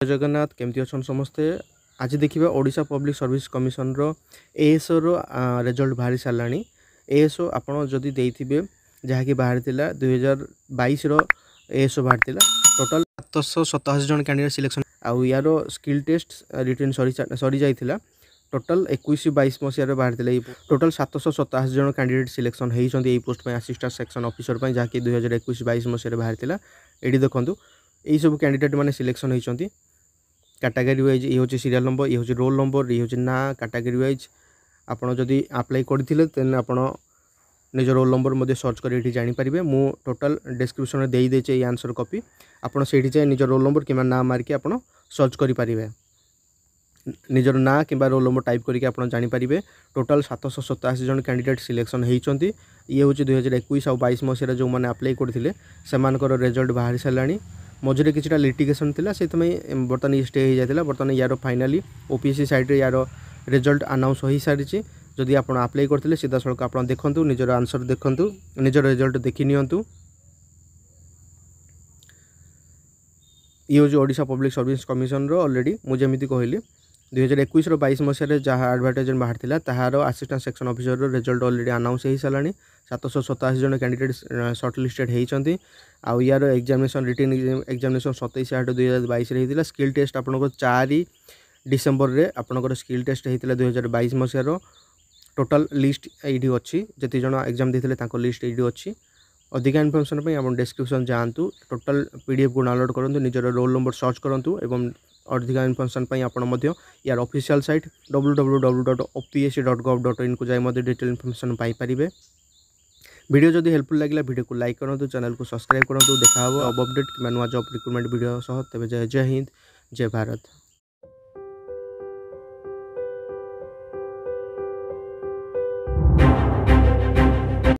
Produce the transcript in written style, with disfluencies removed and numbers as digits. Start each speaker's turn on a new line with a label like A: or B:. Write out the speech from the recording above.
A: जगन्नाथ केमती अच्छा समस्ते। आज देखिए ओडिशा पब्लिक सर्विस कमिशन रो एएसओ रो रिजल्ट बाहरी सारा। एएसओ आपड़ जदि देथिबे जहाँकि बाहरी 2022 रो एएसओ बाहरी टोटल 787 जन कैंडिडेट सिलेक्शन आउ यार स्किल टेस्ट रिटर्न सरी जाइथिला। टोटल 21-22 मसीह बाहरी टोटल 787 जन कैंडिडेट सिलेक्शन होती पोस्ट असिस्टेंट सेक्शन ऑफिसर जहाँकि 2021-22 मसीह बाहरी। ये देखूँ यही सब कैंडिडेट माने सिलेक्शन होती कैटेगरी वाइज। ये हूँ सीरियल नंबर, ये हूँ रोल नंबर, ये हूँ ना कैटेगरी वाइज। आपड़ जदि अप्लाई करते तेन आप निज रोल नंबर सर्च कर जानीपारे। मु टोटल डिस्क्रिप्शन में देदेचे ये आंसर कॉपी आपड़ से जाए निज रोल नंबर कि ना मारिक आप सर्च करें। निजर ना कि रोल नंबर टाइप करके आप जानीपारे। टोटल 787 जन कैंडिडेट सिलेक्शन होती। ये हूँ 2021 और 22 मसीह जो मैंने अप्लाई करते से रिजल्ट बाहरी सारा। मझे किसी लिटिगेशन थी से बर्तमान ये स्टे हो जाता। बर्तमान यार फाइनाली ओपीएससी साइड रे यार रिजल्ट अनाउंस हो सारी। जदि आप अप्लाई करते सीधा सड़क आप देखूँ निजर आंसर देखूँ निजर रिजल्ट देखी नियंतु। ये हूँ ओडिशा पब्लिक सर्विस कमिशन रो ऑलरेडी मुझे कहली 2021-22 मसीह जहाँ एडवर्टाइजमेंट बाहर था तार असिस्टेंट सेक्शन ऑफिसर रो रिजल्ट ऑलरेडी अनाउंस हो सारा। 787 जन कैंडिडेट शॉर्ट लिस्टेड होती। आउ यार एग्जामिनेशन रिटन एग्जामिनेशन 27/8/2022 होता। स्किल टेस्ट आपको 4 डिसेम्बर रे आपंकर स्किल टेस्ट होता 2022 मसीह। टोटल लिस्ट ये अच्छी जी जन एग्जाम देते लिस्ट ये अच्छी। अधिक इनफॉरमेशन आप डिस्क्रिप्शन जातु टोटल पीडीएफ को डाउनलोड करूँ निजर रोल नंबर सर्च करूँ एवं अधिक इनफॉरमेशन आप यार ऑफिशियल साइट www.opsc.gov.in को जाए डिटेल इनफॉरमेशन पाइपर। वीडियो जदि हेल्पफुल लगे वीडियो को लाइक करूँ, चैनल को सब्सक्राइब करूँ। देखा अब अपडेट कि नुआ जॉब रिक्रूटमेंट वीडियो सह। तेज जय हिंद, जय भारत।